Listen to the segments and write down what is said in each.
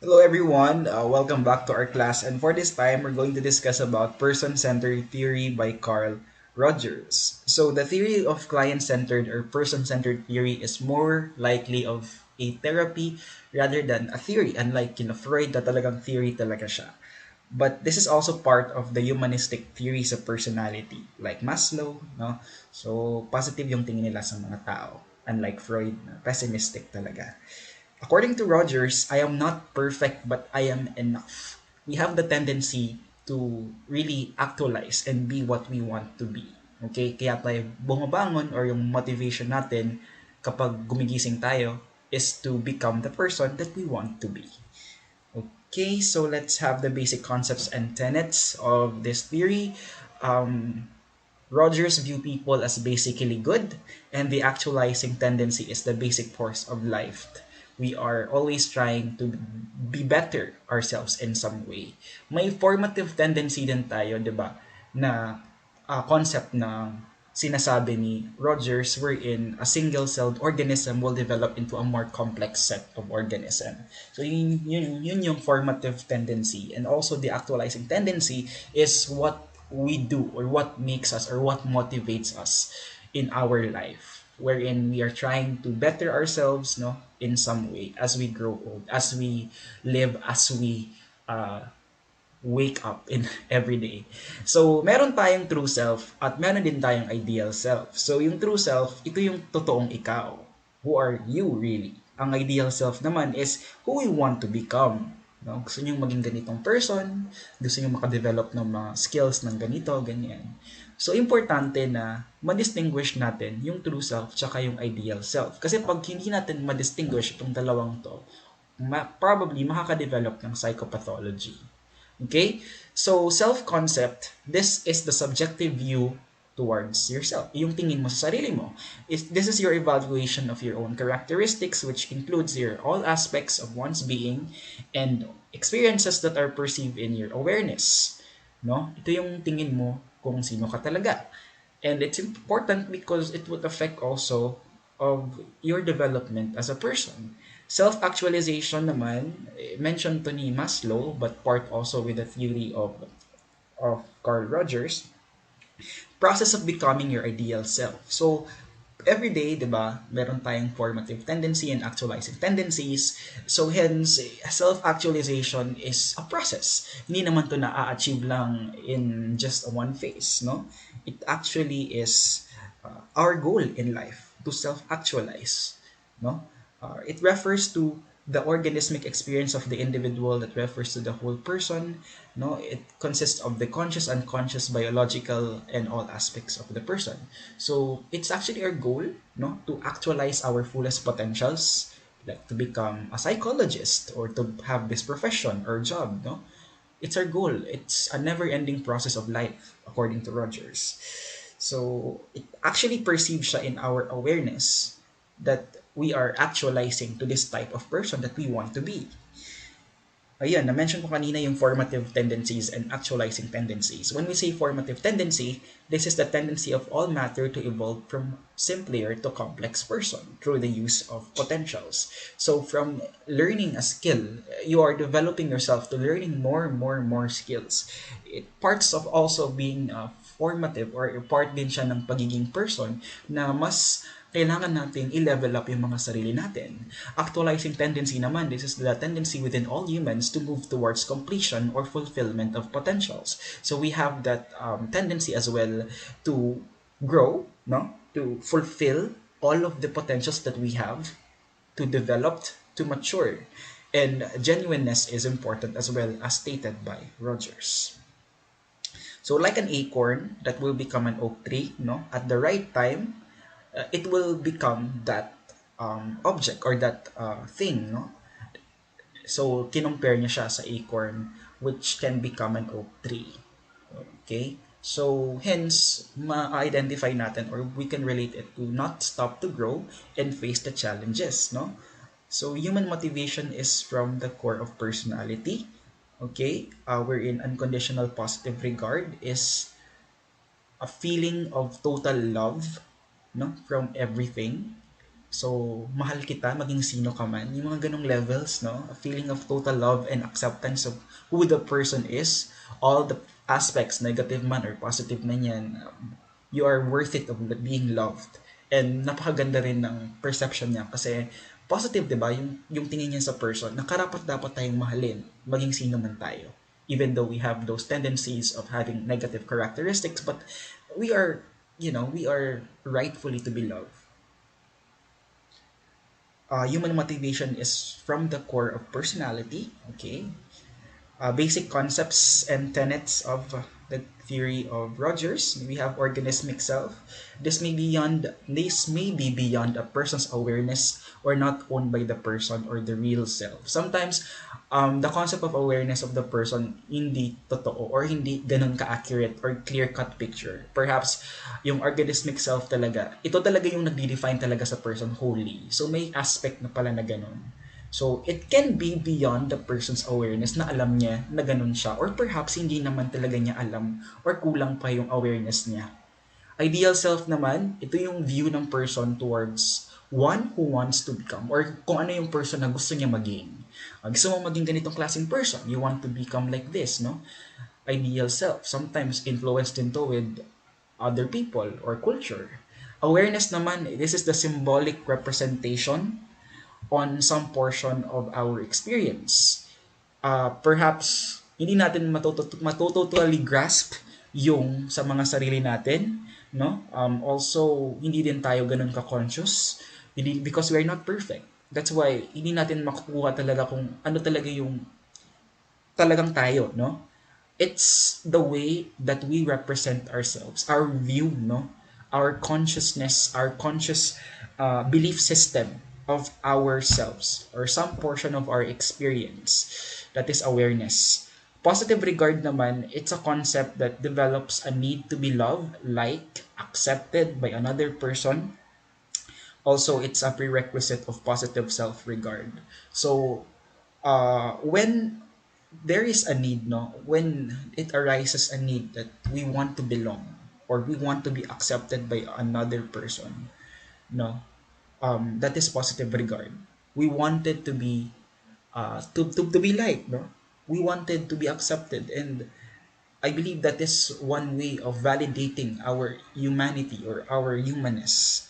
Hello everyone, welcome back to our class, and for this time we're going to discuss about person-centered theory by Carl Rogers. So the theory of client-centered or person-centered theory is more likely of a therapy rather than a theory, unlike Freud na talagang theory talaga siya. But this is also part of the humanistic theories of personality, like Maslow, no? So positive yung tingin nila sa mga tao, unlike Freud, na pessimistic talaga. According to Rogers, I am not perfect, but I am enough. We have the tendency to really actualize and be what we want to be. Okay? Kaya tayo bumabangon or yung motivation natin kapag gumigising tayo is to become the person that we want to be. Okay, so let's have the basic concepts and tenets of this theory. Um, Rogers view people as basically good, and the actualizing tendency is the basic force of life. We are always trying to be better ourselves in some way. May formative tendency din tayo, di ba, na concept na sinasabi ni Rogers wherein a single-celled organism will develop into a more complex set of organism. So yun yung formative tendency. And also the actualizing tendency is what we do or what makes us or what motivates us in our life, wherein we are trying to better ourselves, no, in some way as we grow old, as we live, as we uh, wake up in every day. So meron tayong true self at meron din tayong ideal self. So yung true self, ito yung totoong ikaw. Who are you really? Ang ideal self naman is who we want to become. No? Gusto nyo maging ganitong person, gusto nyo makadevelop ng mga skills ng ganito, ganyan. So, importante na ma-distinguish natin yung true self tsaka yung ideal self. Kasi pag hindi natin ma-distinguish itong dalawang to, probably makaka-develop ng psychopathology. Okay? So, self-concept, this is the subjective view towards yourself. Yung tingin mo sa sarili mo. This is your evaluation of your own characteristics, which includes your all aspects of one's being and experiences that are perceived in your awareness. No? Ito yung tingin mo kung sino ka talaga. And it's important because it would affect also of your development as a person. Self-actualization naman, mentioned to ni Maslow, but part also with the theory of Carl Rogers, process of becoming your ideal self. So, every day, di ba, meron tayong formative tendency and actualizing tendencies. So, hence, self-actualization is a process. Hindi naman to na-achieve lang in just one phase, no? It actually is our goal in life to self-actualize, no? It refers to the organismic experience of the individual that refers to the whole person, no? It consists of the conscious, unconscious, biological, and all aspects of the person. So it's actually our goal, no, to actualize our fullest potentials, like to become a psychologist or to have this profession or job, no? It's our goal. It's a never-ending process of life, according to Rogers. So it actually perceives siya in our awareness that we are actualizing to this type of person that we want to be. Ayan, na-mention ko kanina yung formative tendencies and actualizing tendencies. When we say formative tendency, this is the tendency of all matter to evolve from simpler to complex person through the use of potentials. So from learning a skill, you are developing yourself to learning more skills. It parts of also being formative or part din siya ng pagiging person na mas kailangan natin i-level up yung mga sarili natin. Actualizing tendency naman, this is the tendency within all humans to move towards completion or fulfillment of potentials. So we have that tendency as well to grow, no? To fulfill all of the potentials that we have, to develop, to mature. And genuineness is important as well, as stated by Rogers. So like an acorn that will become an oak tree, no? At the right time, it will become that object or that thing, no? So kinumpare niya siya sa acorn which can become an oak tree. Okay? So hence ma-identify natin or we can relate it to not stop to grow and face the challenges, no? So human motivation is from the core of personality. Okay? Wherein unconditional positive regard is a feeling of total love, no, from everything. So, mahal kita, maging sino ka man. Yung mga ganong levels, no? A feeling of total love and acceptance of who the person is. All the aspects, negative man or positive man yan, you are worth it of being loved. And napakaganda rin ng perception niya kasi positive, di ba? Yung tingin niya sa person na karapat dapat tayong mahalin, maging sino man tayo. Even though we have those tendencies of having negative characteristics, but we are, we are rightfully to be loved. Human motivation is from the core of personality. Okay, basic concepts and tenets of the theory of Rogers. We have organismic self. This may be beyond a person's awareness or not owned by the person or the real self. Sometimes the concept of awareness of the person hindi totoo or hindi ganun ka-accurate or clear-cut picture. Perhaps yung organismic self talaga, ito talaga yung nagde-define talaga sa person wholly. So may aspect na pala na ganun. So, it can be beyond the person's awareness na alam niya na ganun siya or perhaps hindi naman talaga niya alam or kulang pa yung awareness niya. Ideal self naman, ito yung view ng person towards one who wants to become or kung ano yung person na gusto niya maging. Gusto mo maging ganitong klaseng person, you want to become like this, no? Ideal self, sometimes influenced into with other people or culture. Awareness naman, this is the symbolic representation on some portion of our experience. Perhaps hindi natin matututally grasp yung sa mga sarili natin, no? Also, hindi din tayo ganun ka-conscious because we're not perfect. That's why hindi natin makukuha talaga kung ano talaga yung talagang tayo, no? It's the way that we represent ourselves, our view, no? Our consciousness, our conscious belief system of ourselves or some portion of our experience. That is awareness. Positive regard naman, it's a concept that develops a need to be loved, liked, accepted by another person. Also, it's a prerequisite of positive self-regard. So, when there is a need, no, when it arises a need that we want to belong or we want to be accepted by another person, no, that is positive regard. We wanted to be to be liked, no? We wanted to be accepted, and I believe that is one way of validating our humanity or our humanness.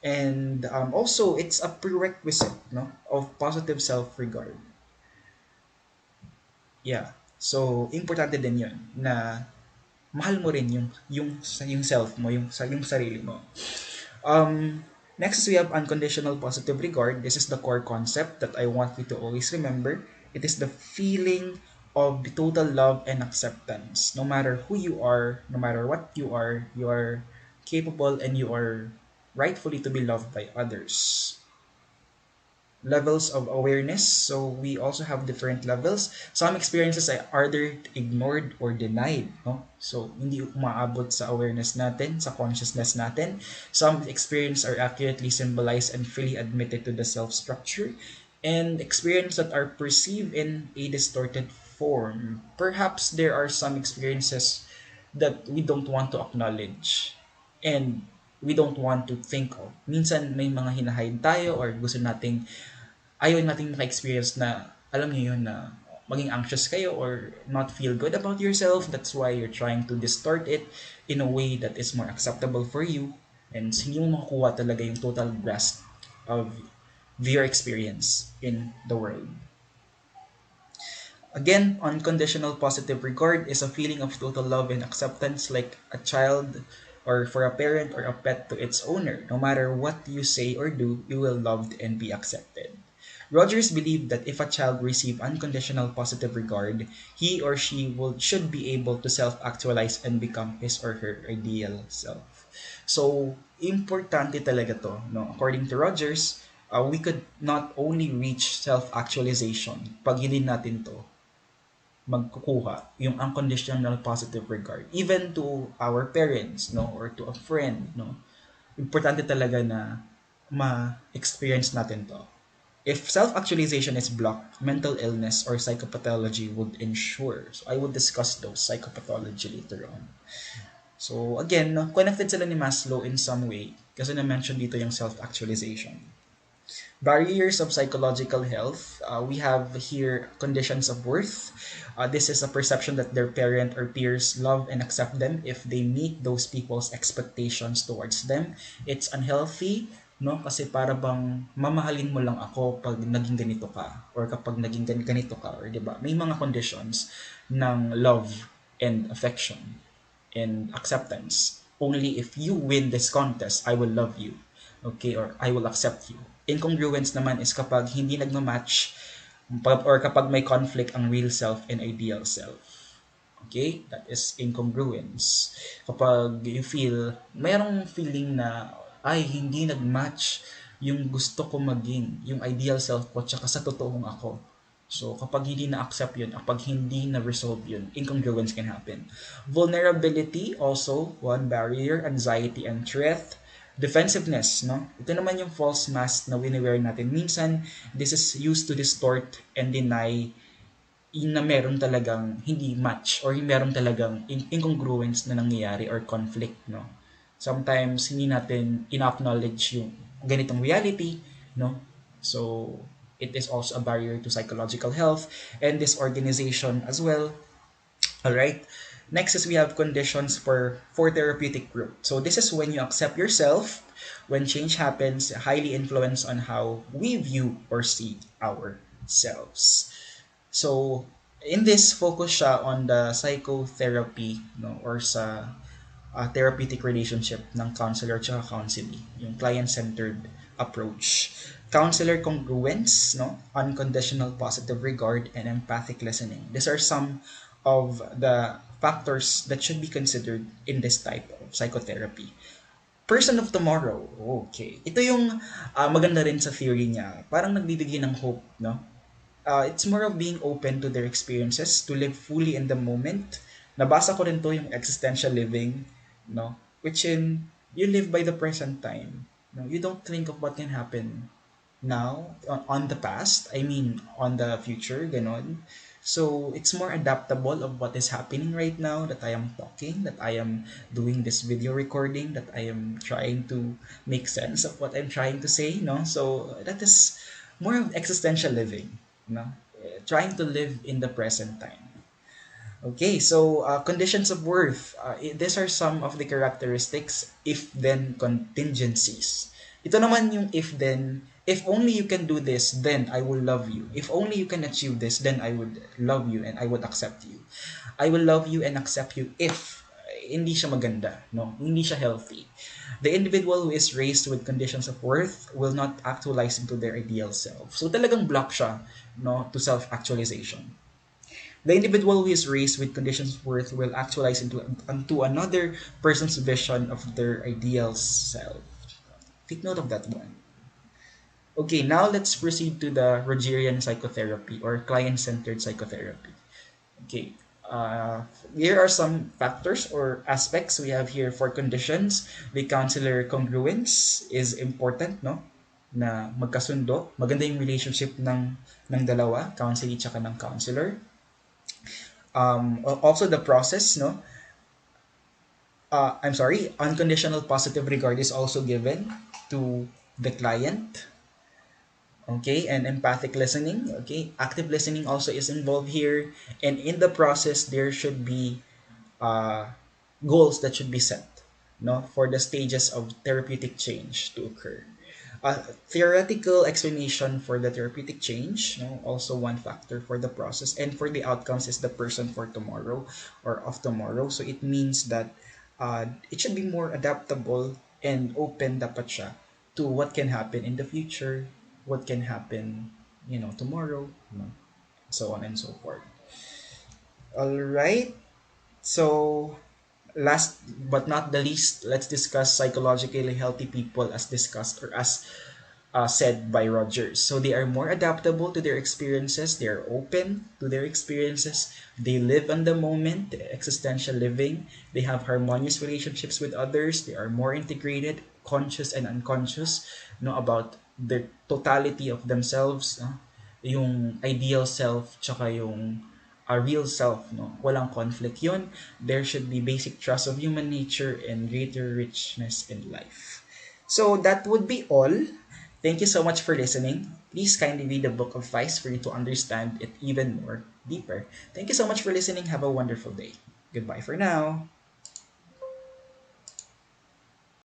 And also, it's a prerequisite, no, of positive self-regard. Yeah. So, importante din yun na mahal mo rin yung self mo, yung sarili mo. Next, we have unconditional positive regard. This is the core concept that I want you to always remember. It is the feeling of total love and acceptance. No matter who you are, no matter what you are capable and you are rightfully to be loved by others. Levels of awareness. So we also have different levels. Some experiences are either ignored or denied, no? So hindi umaabot sa awareness natin, sa consciousness natin. Some experiences are accurately symbolized and fully admitted to the self structure, and experiences that are perceived in a distorted form. Perhaps there are some experiences that we don't want to acknowledge and we don't want to think of. Minsan may mga hinahide tayo or gusto nating ayaw nating maka-experience na alam niyo yun na maging anxious kayo or not feel good about yourself. That's why you're trying to distort it in a way that is more acceptable for you and hindi mo makukuha talaga yung total grasp of your experience in the world. Again, unconditional positive regard is a feeling of total love and acceptance like a child or for a parent or a pet to its owner. No matter what you say or do, you will loved and be accepted. Rogers believed that if a child received unconditional positive regard, he or she should be able to self-actualize and become his or her ideal self. So, importante talaga to. No? According to Rogers, we could not only reach self-actualization pag hindi natin to magkukuha yung unconditional positive regard even to our parents, no, or to a friend, no. Importante talaga na ma-experience natin to. If self-actualization is blocked, mental illness or psychopathology would ensure. So I will discuss those psychopathology later on. So again, no, connected sila ni Maslow in some way kasi na-mention dito yung self-actualization. Barriers of psychological health. We have here conditions of worth. This is a perception that their parent or peers love and accept them if they meet those people's expectations towards them. It's unhealthy, no? Kasi para bang mamahalin mo lang ako pag naging ganito ka or kapag naging ganito ka, or 'di ba? May mga conditions ng love and affection and acceptance. Only if you win this contest, I will love you. Okay? Or I will accept you. Incongruence naman is kapag hindi nagmamatch or kapag may conflict ang real self and ideal self. Okay? That is incongruence. Kapag you feel, mayroong feeling na, ay, hindi nagmatch yung gusto ko maging, yung ideal self ko, tsaka sa totoong ako. So, kapag hindi na-accept yun, kapag hindi na-resolve yun, incongruence can happen. Vulnerability, also, one barrier, anxiety and threat. Defensiveness, no? Ito naman yung false mask na wini-wear natin. Minsan, this is used to distort and deny na meron talagang hindi match or meron talagang incongruence na nangyayari or conflict, no? Sometimes, hindi natin in-acknowledge yung ganitong reality, no? So, it is also a barrier to psychological health and disorganization as well. All right. Next is we have conditions for therapeutic growth. So this is when you accept yourself, when change happens, highly influence on how we view or see ourselves. So in this focus siya on the psychotherapy, no, or sa therapeutic relationship ng counselor at counselee, yung client-centered approach. Counselor congruence, no? Unconditional positive regard, and empathic listening. These are some of the factors that should be considered in this type of psychotherapy. Person of tomorrow. Okay. Ito yung maganda rin sa theory niya. Parang nagbibigay ng hope, no? It's more of being open to their experiences, to live fully in the moment. Nabasa ko rin to yung existential living, no? Which in, you live by the present time. No? You don't think of what can happen now, on the past, I mean, on the future, ganon. So, it's more adaptable of what is happening right now, that I am talking, that I am doing this video recording, that I am trying to make sense of what I'm trying to say, no? So, that is more of existential living, no? Trying to live in the present time. Okay, so conditions of worth. These are some of the characteristics if-then contingencies. Ito naman yung if-then. If only you can do this, then I will love you. If only you can achieve this, then I would love you and I would accept you. I will love you and accept you if hindi siya maganda, no? Hindi siya healthy. The individual who is raised with conditions of worth will not actualize into their ideal self. So talagang block siya, no, to self-actualization. The individual who is raised with conditions of worth will actualize into another person's vision of their ideal self. Take note of that one. Okay, now let's proceed to the Rogerian psychotherapy or client-centered psychotherapy. Okay, here are some factors or aspects we have here for conditions. The counselor congruence is important, no? Na magkasundo, maganda yung relationship ng dalawa, counselee tsaka ng counselor. Also the process, no? I'm sorry, unconditional positive regard is also given to the client. Okay, and empathic listening. Okay, active listening also is involved here, and in the process there should be uh, goals that should be set, no, for the stages of therapeutic change to occur. Theoretical explanation for the therapeutic change, no, also one factor for the process, and for the outcomes is the person for tomorrow or of tomorrow. So it means that it should be more adaptable and open dapat siya to what can happen in the future, what can happen, tomorrow, so on and so forth. All right. So, last but not the least, let's discuss psychologically healthy people as discussed or as said by Rogers. So they are more adaptable to their experiences. They are open to their experiences. They live in the moment, existential living. They have harmonious relationships with others. They are more integrated, conscious and unconscious, about the totality of themselves. Yung ideal self, tsaka yung a real self, no? Walang conflict yun. There should be basic trust of human nature and greater richness in life. So that would be all. Thank you so much for listening. Please kindly read the book of Vice for you to understand it even more deeper. Thank you so much for listening. Have a wonderful day. Goodbye for now.